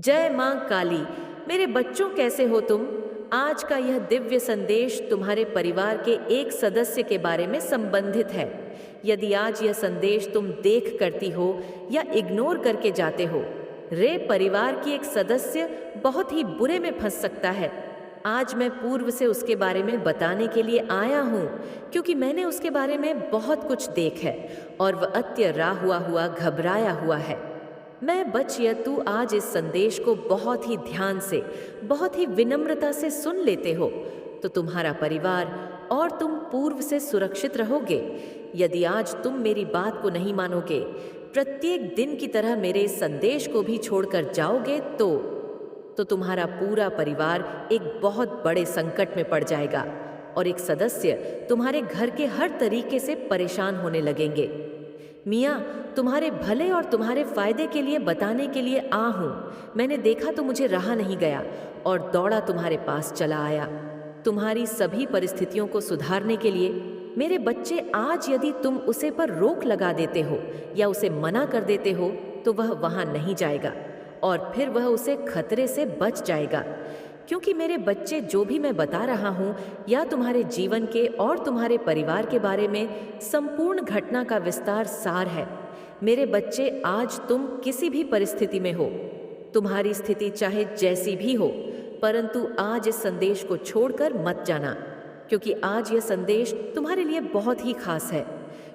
जय मां काली। मेरे बच्चों, कैसे हो तुम? आज का यह दिव्य संदेश तुम्हारे परिवार के एक सदस्य के बारे में संबंधित है। यदि आज यह संदेश तुम देख करती हो या इग्नोर करके जाते हो, रे परिवार की एक सदस्य बहुत ही बुरे में फंस सकता है। आज मैं पूर्व से उसके बारे में बताने के लिए आया हूँ, क्योंकि मैंने उसके बारे में बहुत कुछ देख है और वह अत्यरा हुआ घबराया हुआ है। मैं बच या तू आज इस संदेश को बहुत ही ध्यान से, बहुत ही विनम्रता से सुन लेते हो, तो तुम्हारा परिवार और तुम पूर्व से सुरक्षित रहोगे। यदि आज तुम मेरी बात को नहीं मानोगे, प्रत्येक दिन की तरह मेरे इस संदेश को भी छोड़कर जाओगे, तो तुम्हारा पूरा परिवार एक बहुत बड़े संकट में पड़ जाएगा और एक सदस्य तुम्हारे घर के हर तरीके से परेशान होने लगेंगे। मियाँ, तुम्हारे भले और तुम्हारे फायदे के लिए बताने के लिए आ हूं। मैंने देखा तो मुझे रहा नहीं गया और दौड़ा तुम्हारे पास चला आया, तुम्हारी सभी परिस्थितियों को सुधारने के लिए। मेरे बच्चे, आज यदि तुम उसे पर रोक लगा देते हो या उसे मना कर देते हो, तो वह वहां नहीं जाएगा और फिर वह उसे खतरे से बच जाएगा। क्योंकि मेरे बच्चे, जो भी मैं बता रहा हूँ या तुम्हारे जीवन के और तुम्हारे परिवार के बारे में संपूर्ण घटना का विस्तार सार है। मेरे बच्चे, आज तुम किसी भी परिस्थिति में हो, तुम्हारी स्थिति चाहे जैसी भी हो, परंतु आज इस संदेश को छोड़कर मत जाना, क्योंकि आज यह संदेश तुम्हारे लिए बहुत ही खास है।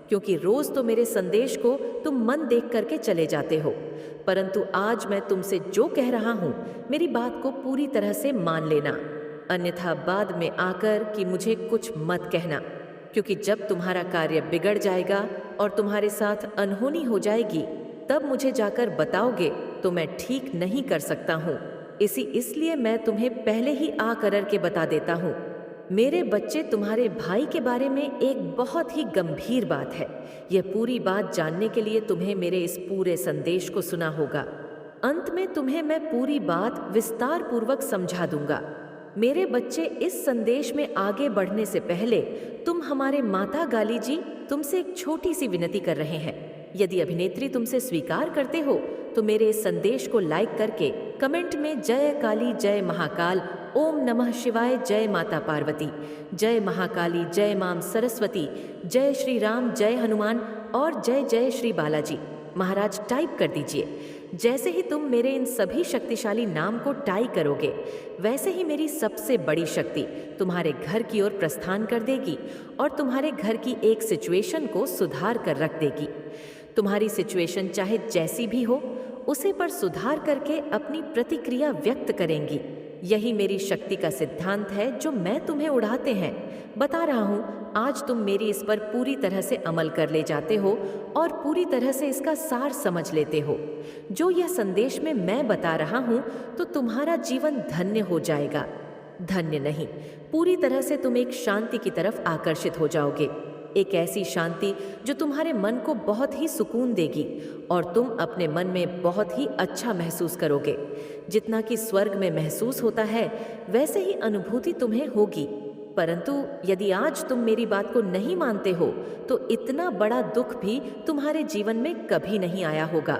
क्योंकि रोज तो मेरे संदेश को तुम मन देख करके चले जाते हो, परंतु आज मैं तुमसे जो कह रहा हूं, मेरी बात को पूरी तरह से मान लेना, अन्यथा बाद में आकर कि मुझे कुछ मत कहना। क्योंकि जब तुम्हारा कार्य बिगड़ जाएगा और तुम्हारे साथ अनहोनी हो जाएगी, तब मुझे जाकर बताओगे तो मैं ठीक नहीं कर सकता हूँ। इसलिए मैं तुम्हें पहले ही आ करके बता देता हूँ। मेरे बच्चे, तुम्हारे भाई के बारे में एक बहुत ही गंभीर बात है। यह पूरी बात जानने के लिए तुम्हें मेरे इस पूरे संदेश को सुना होगा। अंत में तुम्हें मैं पूरी बात विस्तार पूर्वक समझा दूंगा। मेरे बच्चे, इस संदेश में आगे बढ़ने से पहले तुम हमारे माता गाली जी तुमसे एक छोटी सी विनती कर रहे हैं। यदि अभिनेत्री तुमसे स्वीकार करते हो, तो मेरे इस संदेश को लाइक करके कमेंट में जय काली, जय महाकाल, ओम नमः शिवाय, जय माता पार्वती, जय महाकाली, जय मां सरस्वती, जय श्री राम, जय हनुमान और जय जय श्री बालाजी महाराज टाइप कर दीजिए। जैसे ही तुम मेरे इन सभी शक्तिशाली नाम को टाइप करोगे, वैसे ही मेरी सबसे बड़ी शक्ति तुम्हारे घर की ओर प्रस्थान कर देगी और तुम्हारे घर की एक सिचुएशन को सुधार कर रख देगी। तुम्हारी सिचुएशन चाहे जैसी भी हो, उसे पर सुधार करके अपनी प्रतिक्रिया व्यक्त करेंगी। यही मेरी शक्ति का सिद्धांत है जो मैं तुम्हें उड़ाते हैं बता रहा हूँ। आज तुम मेरी इस पर पूरी तरह से अमल कर ले जाते हो और पूरी तरह से इसका सार समझ लेते हो जो यह संदेश में मैं बता रहा हूँ, तो तुम्हारा जीवन धन्य हो जाएगा। धन्य नहीं, पूरी तरह से तुम एक शांति की तरफ आकर्षित हो जाओगे। एक ऐसी शांति जो तुम्हारे मन को बहुत ही सुकून देगी और तुम अपने मन में बहुत ही अच्छा महसूस करोगे। जितना कि स्वर्ग में महसूस होता है, वैसे ही अनुभूति तुम्हें होगी। परंतु यदि आज तुम मेरी बात को नहीं मानते हो, तो इतना बड़ा दुख भी तुम्हारे जीवन में कभी नहीं आया होगा।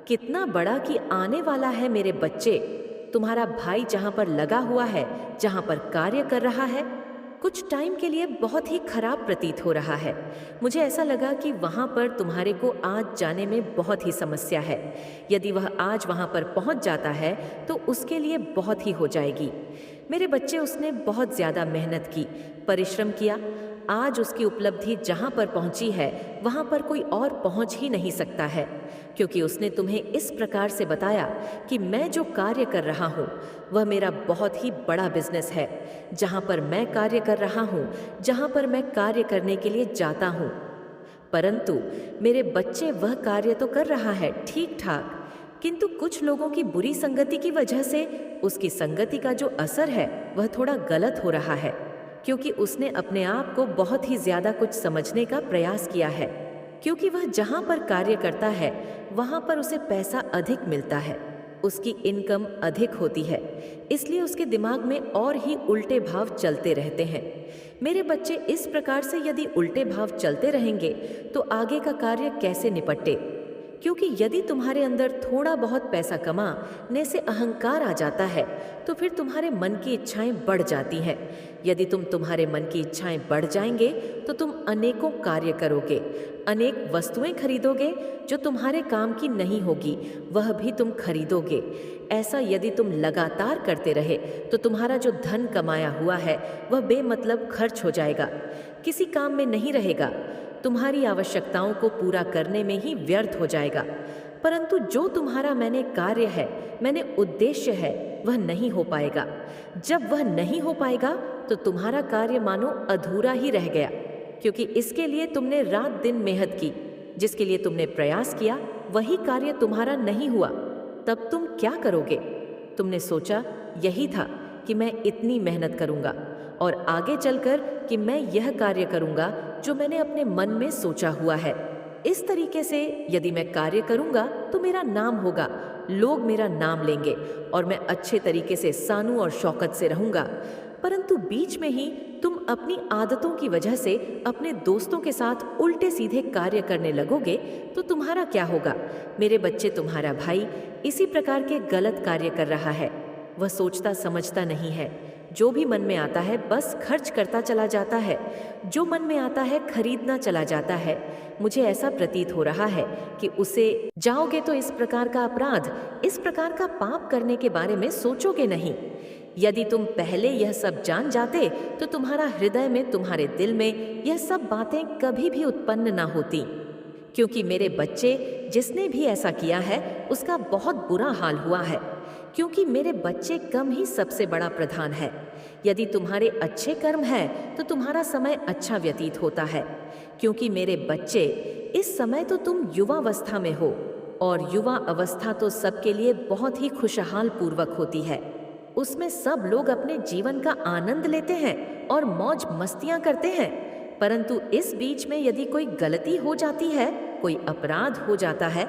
कितना बड़ा कि आने वाला है मेरे बच्चे। तुम्हारा भाई जहां पर लगा हुआ है, जहां पर कार्य कर रहा है, कुछ टाइम के लिए बहुत ही खराब प्रतीत हो रहा है। मुझे ऐसा लगा कि वहां पर तुम्हारे को आज जाने में बहुत ही समस्या है। यदि वह आज वहां पर पहुंच जाता है, तो उसके लिए बहुत ही हो जाएगी। मेरे बच्चे, उसने बहुत ज्यादा मेहनत की, परिश्रम किया। आज उसकी उपलब्धि जहां पर पहुंची है, वहां पर कोई और पहुंच ही नहीं सकता है, क्योंकि उसने तुम्हें इस प्रकार से बताया कि मैं जो कार्य कर रहा हूं, वह मेरा बहुत ही बड़ा बिजनेस है। जहां पर मैं कार्य कर रहा हूं, जहां पर मैं कार्य करने के लिए जाता हूं, परंतु मेरे बच्चे, वह कार्य तो कर रहा है ठीक ठाक, किंतु कुछ लोगों की बुरी संगति की वजह से उसकी संगति का जो असर है, वह थोड़ा गलत हो रहा है। क्योंकि उसने अपने आप को बहुत ही ज्यादा कुछ समझने का प्रयास किया है। क्योंकि वह जहां पर कार्य करता है, वहां पर उसे पैसा अधिक मिलता है, उसकी इनकम अधिक होती है, इसलिए उसके दिमाग में और ही उल्टे भाव चलते रहते हैं। मेरे बच्चे, इस प्रकार से यदि उल्टे भाव चलते रहेंगे, तो आगे का कार्य कैसे निपटे? क्योंकि यदि तुम्हारे अंदर थोड़ा बहुत पैसा कमाने से अहंकार आ जाता है तो फिर तुम्हारे मन की इच्छाएं बढ़ जाती हैं। यदि तुम्हारे मन की इच्छाएं बढ़ जाएंगे तो तुम अनेकों कार्य करोगे, अनेक वस्तुएं खरीदोगे जो तुम्हारे काम की नहीं होगी, वह भी तुम खरीदोगे। ऐसा यदि तुम लगातार करते रहे तो तुम्हारा जो धन कमाया हुआ है वह बेमतलब खर्च हो जाएगा, किसी काम में नहीं रहेगा, तुम्हारी आवश्यकताओं को पूरा करने में ही व्यर्थ हो जाएगा। परंतु जो तुम्हारा मैंने कार्य है, मैंने उद्देश्य है, वह नहीं हो पाएगा। जब वह नहीं हो पाएगा तो तुम्हारा कार्य मानो अधूरा ही रह गया, क्योंकि इसके लिए तुमने रात दिन मेहनत की, जिसके लिए तुमने प्रयास किया वही कार्य तुम्हारा नहीं हुआ। तब तुम क्या करोगे? तुमने सोचा यही था कि मैं इतनी मेहनत करूंगा और आगे चलकर कि मैं यह कार्य करूंगा जो मैंने अपने मन में सोचा हुआ है। इस तरीके से यदि मैं कार्य करूंगा तो मेरा नाम होगा, लोग मेरा नाम लेंगे और मैं अच्छे तरीके से सानू और शौकत से रहूंगा। परंतु बीच में ही तुम अपनी आदतों की वजह से अपने दोस्तों के साथ उल्टे सीधे कार्य करने लगोगे तो तुम्हारा क्या होगा? मेरे बच्चे, तुम्हारा भाई इसी प्रकार के गलत कार्य कर रहा है। वह सोचता समझता नहीं है, जो भी मन में आता है बस खर्च करता चला जाता है, जो मन में आता है खरीदना चला जाता है। मुझे ऐसा प्रतीत हो रहा है कि उसे जाओगे तो इस प्रकार का अपराध, इस प्रकार का पाप करने के बारे में सोचोगे नहीं। यदि तुम पहले यह सब जान जाते तो तुम्हारा हृदय में, तुम्हारे दिल में यह सब बातें कभी भी उत्पन्न ना होती। क्योंकि मेरे बच्चे, जिसने भी ऐसा किया है उसका बहुत बुरा हाल हुआ है, क्योंकि मेरे बच्चे कम ही सबसे बड़ा प्रधान है। यदि तुम्हारे अच्छे कर्म है तो तुम्हारा समय अच्छा व्यतीत होता है, क्योंकि मेरे बच्चे इस समय तो तुम युवावस्था में हो और युवा अवस्था तो सबके लिए बहुत ही खुशहाल पूर्वक होती है। उसमें सब लोग अपने जीवन का आनंद लेते हैं और मौज मस्तियां करते हैं। परंतु इस बीच में यदि कोई गलती हो जाती है, कोई अपराध हो जाता है,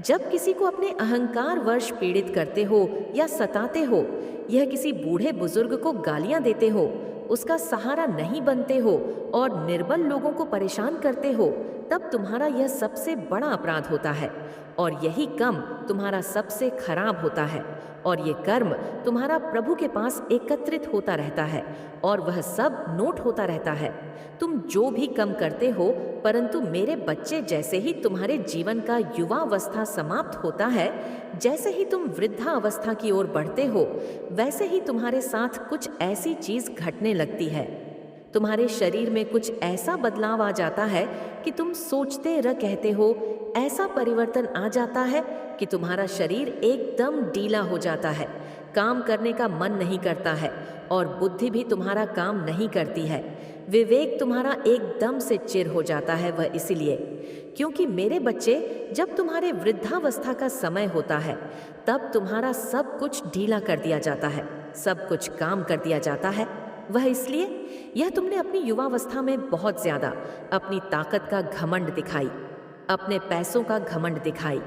जब किसी को अपने अहंकार वश पीड़ित करते हो या सताते हो, यह किसी बूढ़े बुजुर्ग को गालियां देते हो, उसका सहारा नहीं बनते हो और निर्बल लोगों को परेशान करते हो, तब तुम्हारा यह सबसे बड़ा अपराध होता है और यही कर्म तुम्हारा सबसे खराब होता है। और ये कर्म तुम्हारा प्रभु के पास एकत्रित होता रहता है और वह सब नोट होता रहता है। तुम जो भी कम करते हो, परंतु मेरे बच्चे, जैसे ही तुम्हारे जीवन का युवावस्था समाप्त होता है, जैसे ही तुम वृद्धावस्था की ओर बढ़ते हो, वैसे ही तुम्हारे साथ कुछ ऐसी चीज घटने लगती है। तुम्हारे शरीर में कुछ ऐसा बदलाव आ जाता है कि तुम सोचते रह कहते हो, ऐसा परिवर्तन आ जाता है कि तुम्हारा शरीर एकदम ढीला हो जाता है, काम करने का मन नहीं करता है और बुद्धि भी तुम्हारा काम नहीं करती है। विवेक तुम्हारा एकदम से चिर हो जाता है। वह इसलिए क्योंकि मेरे बच्चे, जब तुम्हारे वृद्धावस्था का समय होता है तब तुम्हारा सब कुछ ढीला कर दिया जाता है, सब कुछ काम कर दिया जाता है। वह इसलिए यह तुमने अपनी युवावस्था में बहुत ज्यादा अपनी ताकत का घमंड दिखाई, अपने पैसों का घमंड दिखाई।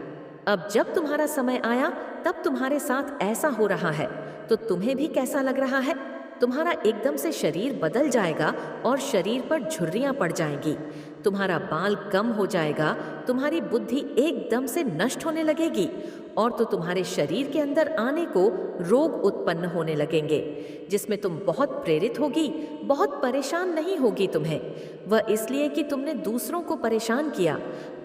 अब जब तुम्हारा समय आया तब तुम्हारे साथ ऐसा हो रहा है तो तुम्हें भी कैसा लग रहा है? तुम्हारा एकदम से शरीर बदल जाएगा और शरीर पर झुर्रियां पड़ जाएंगी, तुम्हारा बाल कम हो जाएगा, तुम्हारी बुद्धि एकदम से नष्ट होने लगेगी और तो तुम्हारे शरीर के अंदर आने को रोग उत्पन्न होने लगेंगे, जिसमें तुम बहुत प्रेरित होगी, बहुत परेशान नहीं होगी तुम्हें। वह इसलिए कि तुमने दूसरों को परेशान किया।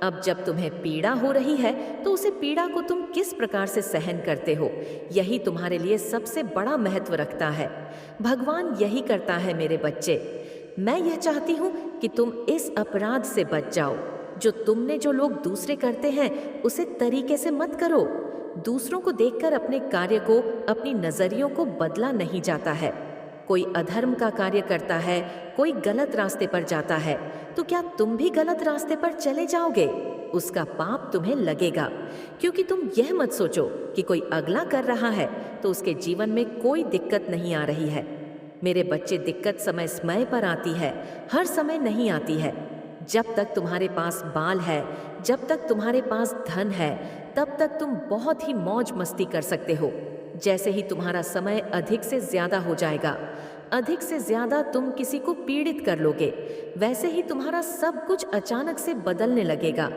अब जब तुम्हें पीड़ा हो रही है तो उसे पीड़ा को तुम किस प्रकार से सहन करते हो, यही तुम्हारे लिए सबसे बड़ा महत्व रखता है। भगवान यही करता है मेरे बच्चे। मैं यह चाहती हूँ कि तुम इस अपराध से बच जाओ। जो लोग दूसरे करते हैं उसे तरीके से मत करो। दूसरों को देखकर अपने कार्य को, अपनी नजरियों को बदला नहीं जाता है। कोई अधर्म का कार्य करता है, कोई गलत रास्ते पर जाता है, तो क्या तुम भी गलत रास्ते पर चले जाओगे? उसका पाप तुम्हें लगेगा, क्योंकि तुम यह मत सोचो कि कोई अगला कर रहा है तो उसके जीवन में कोई दिक्कत नहीं आ रही है। मेरे बच्चे, दिक्कत समय समय पर आती है, हर समय नहीं आती है। जब तक तुम्हारे पास बाल है, जब तक तुम्हारे पास धन है, तब तक तुम बहुत ही मौज मस्ती कर सकते हो। जैसे ही तुम्हारा समय अधिक से ज्यादा हो जाएगा, अधिक से ज्यादा तुम किसी को पीड़ित कर लोगे, वैसे ही तुम्हारा सब कुछ अचानक से बदलने लगेगा।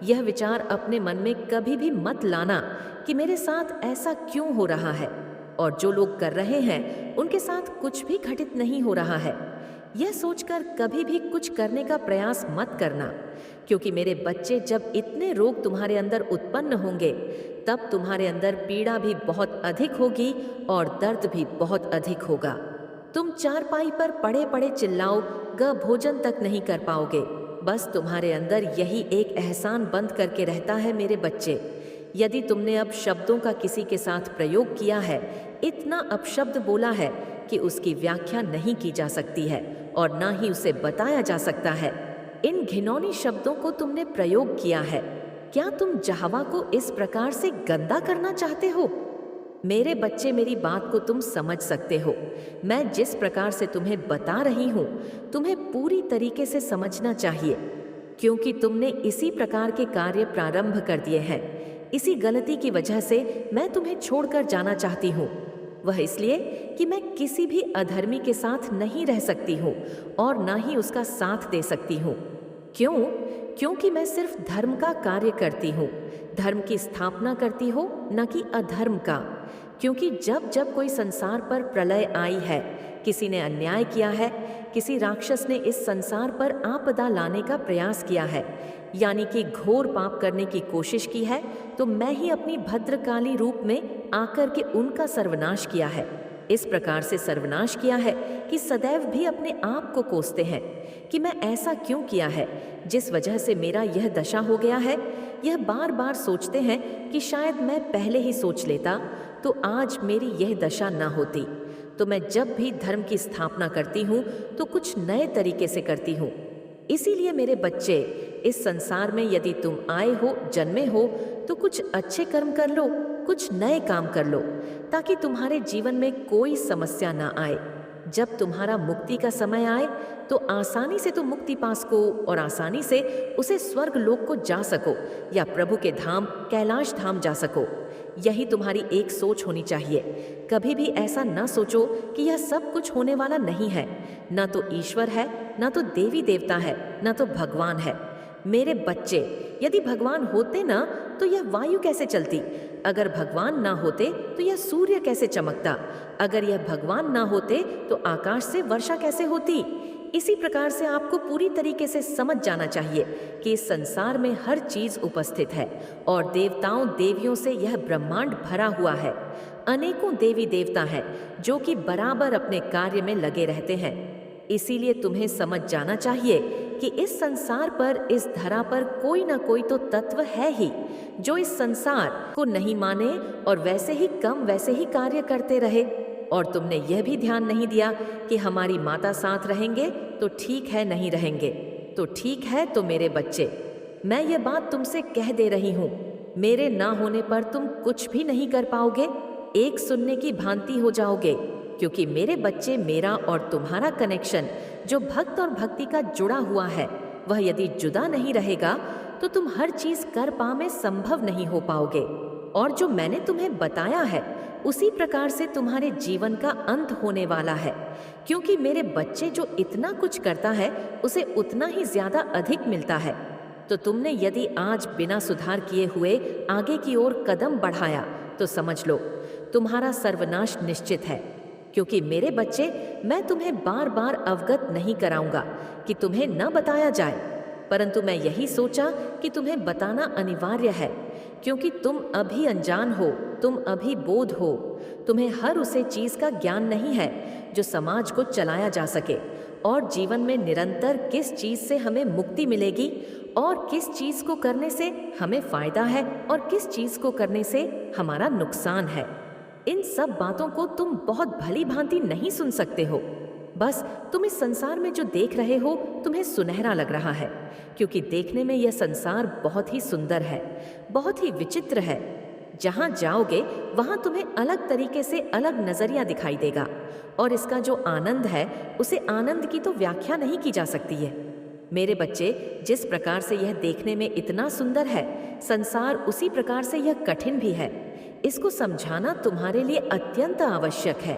यह विचार अपने मन में कभी भी मत लाना कि मेरे साथ ऐसा क्यों हो रहा है, और जो लोग कर रहे हैं उनके साथ कुछ भी घटित नहीं हो रहा है। यह सोचकर कभी भी कुछ करने का प्रयास मत करना, क्योंकि मेरे बच्चे, जब इतने रोग तुम्हारे अंदर उत्पन्न होंगे तब तुम्हारे अंदर पीड़ा भी बहुत अधिक होगी और दर्द भी बहुत अधिक होगा। तुम चारपाई पर पड़े पड़े चिल्लाओ भोजन तक नहीं कर पाओगे। बस तुम्हारे अंदर यही एक एहसान बंद करके रहता है मेरे बच्चे। यदि तुमने अब शब्दों का किसी के साथ प्रयोग किया है, इतना अपशब्द बोला है कि उसकी व्याख्या नहीं की जा सकती है और ना ही उसे बताया जा सकता है, इन घिनौनी शब्दों को तुमने प्रयोग किया है, क्या तुम जहवा को इस प्रकार से गंदा करना चाहते हो? मेरे बच्चे, मेरी बात को तुम समझ सकते हो। मैं जिस प्रकार से तुम्हें बता रही हूँ, तुम्हें पूरी तरीके से समझना चाहिए, क्योंकि तुमने इसी प्रकार के कार्य प्रारंभ कर दिए हैं। इसी गलती की वजह से मैं तुम्हें छोड़कर जाना चाहती हूँ। वह इसलिए कि मैं किसी भी अधर्मी के साथ नहीं रह सकती हूँ और ना ही उसका साथ दे सकती हूँ। क्यों? क्योंकि मैं सिर्फ धर्म का कार्य करती हूँ, धर्म की स्थापना करती हो, न कि अधर्म का। क्योंकि जब जब कोई संसार पर प्रलय आई है, किसी ने अन्याय किया है, किसी राक्षस ने इस संसार पर आपदा लाने का प्रयास किया है, यानी कि घोर पाप करने की कोशिश की है, तो मैं ही अपनी भद्रकाली रूप में आकर के उनका सर्वनाश किया है। इस प्रकार से सर्वनाश किया है कि सदैव भी अपने आप को कोसते हैं कि मैं ऐसा क्यों किया है, जिस वजह से मेरा यह दशा हो गया है। यह बार बार सोचते हैं कि शायद मैं पहले ही सोच लेता तो आज मेरी यह दशा न होती। तो मैं जब भी धर्म की स्थापना करती हूँ तो कुछ नए तरीके से करती हूँ। इसीलिए मेरे बच्चे, इस संसार में यदि तुम आए हो, जन्मे हो, तो कुछ अच्छे कर्म कर लो, कुछ नए काम कर लो, ताकि तुम्हारे जीवन में कोई समस्या ना आए। जब तुम्हारा मुक्ति का समय आए तो आसानी से तुम मुक्ति पा सको और आसानी से उसे स्वर्ग लोक को जा सको या प्रभु के धाम कैलाश धाम जा सको। यही तुम्हारी एक सोच होनी चाहिए। कभी भी ऐसा न सोचो कि यह सब कुछ होने वाला नहीं है। न तो ईश्वर है, न तो देवी देवता है, न तो भगवान है। मेरे बच्चे, यदि भगवान होते ना तो यह वायु कैसे चलती? अगर भगवान ना होते तो यह सूर्य कैसे चमकता? अगर यह भगवान ना होते तो आकाश से वर्षा कैसे होती? इसी प्रकार से आपको पूरी तरीके से समझ जाना चाहिए कि इस संसार में हर चीज उपस्थित है और देवताओं देवियों से यह ब्रह्मांड भरा हुआ है। अनेकों देवी देवता हैं जो कि बराबर अपने कार्य में लगे रहते हैं। इसीलिए तुम्हें समझ जाना चाहिए कि इस संसार पर, इस धरा पर कोई ना कोई तो तत्व है ही जो इस संसार को नहीं माने और वैसे ही कम वैसे ही कार्य करते रहे। और तुमने यह भी ध्यान नहीं दिया कि हमारी माता साथ रहेंगे तो ठीक है, नहीं रहेंगे तो ठीक है। तो मेरे बच्चे, मैं ये बात तुमसे कह दे रही हूँ, मेरे ना होने पर तुम कुछ भी नहीं कर पाओगे, एक सुनने की भांति हो जाओगे। क्योंकि मेरे बच्चे, मेरा और तुम्हारा कनेक्शन जो भक्त और भक्ति का जुड़ा हुआ है, वह यदि जुदा नहीं रहेगा तो तुम हर चीज कर पा में संभव नहीं हो पाओगे। और जो मैंने तुम्हें बताया है उसी प्रकार से तुम्हारे जीवन का अंत होने वाला है। क्योंकि मेरे बच्चे, जो इतना कुछ करता है उसे उतना ही ज्यादा अधिक मिलता है। तो तुमने यदि आज बिना सुधार किए हुए आगे की ओर कदम बढ़ाया तो समझ लो तुम्हारा सर्वनाश निश्चित है। क्योंकि मेरे बच्चे, मैं तुम्हें बार बार अवगत नहीं कराऊंगा कि तुम्हें न बताया जाए, परंतु मैं यही सोचा कि तुम्हें बताना अनिवार्य है। क्योंकि तुम अभी अनजान हो, तुम अभी बोध हो, तुम्हें हर उसे चीज का ज्ञान नहीं है जो समाज को चलाया जा सके और जीवन में निरंतर किस चीज से हमें मुक्ति मिलेगी और किस चीज को करने से हमें फायदा है और किस चीज को करने से हमारा नुकसान है। इन सब बातों को तुम बहुत भली भांति नहीं सुन सकते हो। बस तुम इस संसार में जो देख रहे हो तुम्हें सुनहरा लग रहा है, क्योंकि देखने में यह संसार बहुत ही सुंदर है, बहुत ही विचित्र है। जहां जाओगे वहां तुम्हें अलग तरीके से अलग नजरिया दिखाई देगा और इसका जो आनंद है उसे आनंद की तो व्याख्या नहीं की जा सकती है। मेरे बच्चे, जिस प्रकार से यह देखने में इतना सुंदर है, संसार उसी प्रकार से यह कठिन भी है। इसको समझाना तुम्हारे लिए अत्यंत आवश्यक है।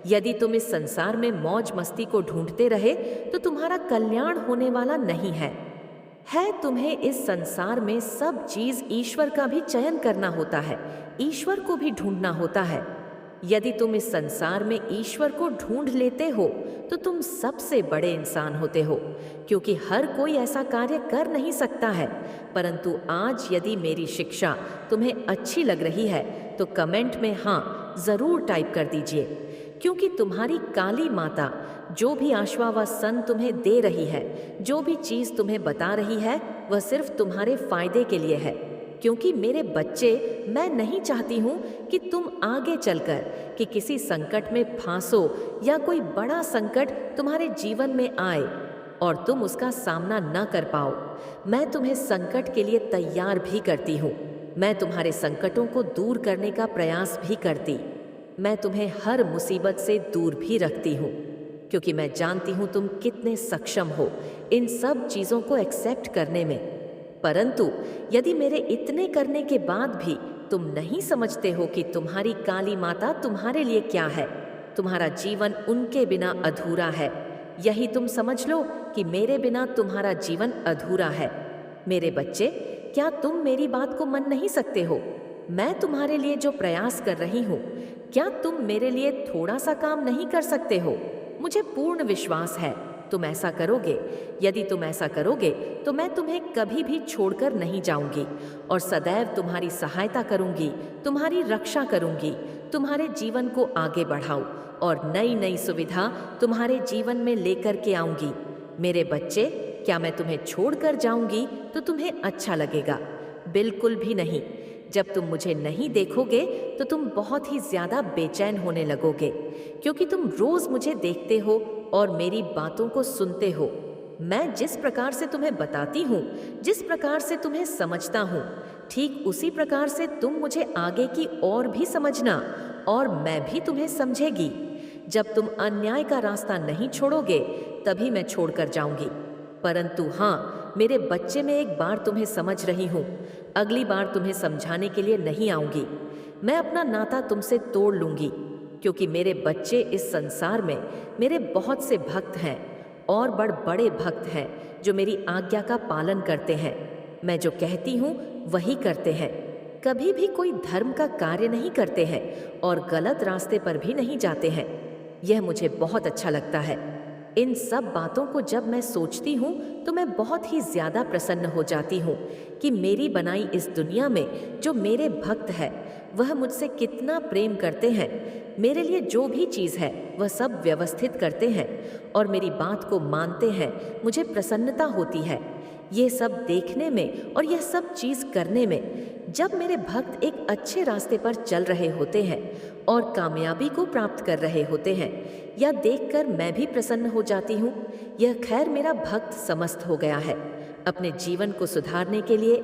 यदि तुम इस संसार में मौज मस्ती को ढूंढते रहे तो तुम्हारा कल्याण होने वाला नहीं है। तुम्हें इस संसार में सब चीज ईश्वर का भी चयन करना होता है, ईश्वर को भी ढूंढना होता है। यदि तुम इस संसार में ईश्वर को ढूंढ लेते हो तो तुम सबसे बड़े इंसान होते हो, क्योंकि हर कोई ऐसा कार्य कर नहीं सकता है। परंतु आज यदि मेरी शिक्षा तुम्हें अच्छी लग रही है तो कमेंट में हाँ जरूर टाइप कर दीजिए, क्योंकि तुम्हारी काली माता जो भी आश्वासन तुम्हें दे रही है, जो भी चीज तुम्हें बता रही है, वह सिर्फ तुम्हारे फायदे के लिए है। क्योंकि मेरे बच्चे, मैं नहीं चाहती हूं कि तुम आगे चलकर कि किसी संकट में फांसो या कोई बड़ा संकट तुम्हारे जीवन में आए और तुम उसका सामना न कर पाओ। मैं तुम्हें संकट के लिए तैयार भी करती हूँ, मैं तुम्हारे संकटों को दूर करने का प्रयास भी करती, मैं तुम्हें हर मुसीबत से दूर भी रखती हूँ, क्योंकि मैं जानती हूँ तुम कितने सक्षम हो इन सब चीज़ों को एक्सेप्ट करने में। परंतु यदि मेरे इतने करने के बाद भी तुम नहीं समझते हो कि तुम्हारी काली माता तुम्हारे लिए क्या है, तुम्हारा जीवन उनके बिना अधूरा है, यही तुम समझ लो कि मेरे बिना तुम्हारा जीवन अधूरा है। मेरे बच्चे, क्या तुम मेरी बात को मान नहीं सकते हो? मैं तुम्हारे लिए जो प्रयास कर रही हूँ, क्या तुम मेरे लिए थोड़ा सा काम नहीं कर सकते हो? मुझे पूर्ण विश्वास है तुम ऐसा करोगे। यदि तुम ऐसा करोगे तो मैं तुम्हें कभी भी छोड़कर नहीं जाऊंगी और सदैव तुम्हारी सहायता करूंगी, तुम्हारी रक्षा करूंगी, तुम्हारे जीवन को आगे बढ़ाऊं और नई नई सुविधा तुम्हारे जीवन में लेकर के आऊंगी। मेरे बच्चे, क्या मैं तुम्हें छोड़कर जाऊंगी तो तुम्हें अच्छा लगेगा? बिल्कुल भी नहीं। जब तुम मुझे नहीं देखोगे तो तुम बहुत ही ज्यादा बेचैन होने लगोगे, क्योंकि तुम रोज मुझे देखते हो और मेरी बातों को सुनते हो। मैं जिस प्रकार से तुम्हें बताती हूँ, जिस प्रकार से तुम्हें समझता हूँ, ठीक उसी प्रकार से तुम मुझे आगे की ओर भी समझना और मैं भी तुम्हें समझेगी। जब तुम अन्याय का रास्ता नहीं छोड़ोगे तभी मैं छोड़कर जाऊंगी। परंतु हाँ मेरे बच्चे, मैं एक बार तुम्हें समझ रही हूँ, अगली बार तुम्हें समझाने के लिए नहीं आऊंगी। मैं अपना नाता तुमसे तोड़ लूंगी, क्योंकि मेरे बच्चे, इस संसार में मेरे बहुत से भक्त हैं और बड़े भक्त हैं जो मेरी आज्ञा का पालन करते हैं। मैं जो कहती हूँ वही करते हैं, कभी भी कोई धर्म का कार्य नहीं करते हैं और गलत रास्ते पर भी नहीं जाते हैं। यह मुझे बहुत अच्छा लगता है। इन सब बातों को जब मैं सोचती हूँ तो मैं बहुत ही ज्यादा प्रसन्न हो जाती हूँ कि मेरी बनाई इस दुनिया में जो मेरे भक्त है वह मुझसे कितना प्रेम करते हैं। मेरे लिए जो भी चीज़ है वह सब व्यवस्थित करते हैं और मेरी बात को मानते हैं। मुझे प्रसन्नता होती है ये सब देखने में और यह सब चीज़ करने में। जब मेरे भक्त एक अच्छे रास्ते पर चल रहे होते हैं और कामयाबी को प्राप्त कर रहे होते हैं, यह देखकर मैं भी प्रसन्न हो जाती हूँ। यह खैर मेरा भक्त समस्त हो गया है, अपने जीवन को सुधारने के लिए,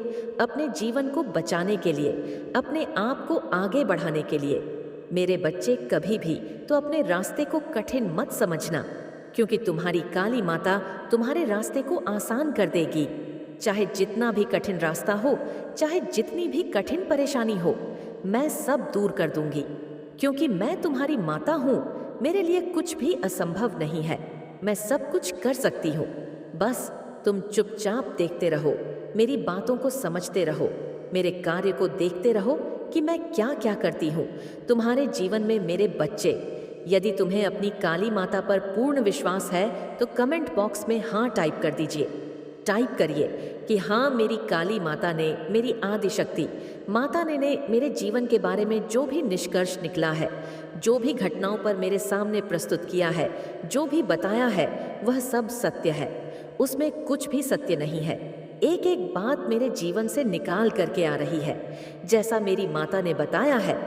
अपने जीवन को बचाने के लिए, अपने आप को आगे बढ़ाने के लिए। मेरे बच्चे, कभी भी तो अपने रास्ते को कठिन मत समझना, क्योंकि तुम्हारी काली माता तुम्हारे रास्ते को आसान कर देगी। चाहे जितना भी कठिन रास्ता हो, चाहे जितनी भी कठिन परेशानी हो, मैं सब दूर कर दूंगी, क्योंकि मैं तुम्हारी माता हूँ। मेरे लिए कुछ भी असंभव नहीं है, मैं सब कुछ कर सकती हूँ। बस तुम चुपचाप देखते रहो, मेरी बातों को समझते रहो, मेरे कार्य को देखते रहो कि मैं क्या क्या करती हूँ तुम्हारे जीवन में। मेरे बच्चे, यदि तुम्हें अपनी काली माता पर पूर्ण विश्वास है तो कमेंट बॉक्स में हाँ टाइप कर दीजिए। टाइप करिए कि हाँ, मेरी काली माता ने, मेरी आदि शक्ति माता ने मेरे जीवन के बारे में जो भी निष्कर्ष निकला है, जो भी घटनाओं पर मेरे सामने प्रस्तुत किया है, जो भी बताया है, वह सब सत्य है, उसमें कुछ भी सत्य नहीं है। एक एक बात मेरे जीवन से निकाल करके आ रही है, जैसा मेरी माता ने बताया है।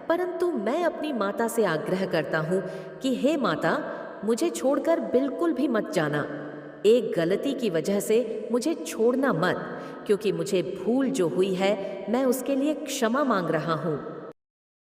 परंतु मैं अपनी माता से आग्रह करता हूँ कि हे माता, मुझे छोड़कर बिल्कुल भी मत जाना। एक गलती की वजह से मुझे छोड़ना मत, क्योंकि मुझे भूल जो हुई है मैं उसके लिए क्षमा मांग रहा हूँ।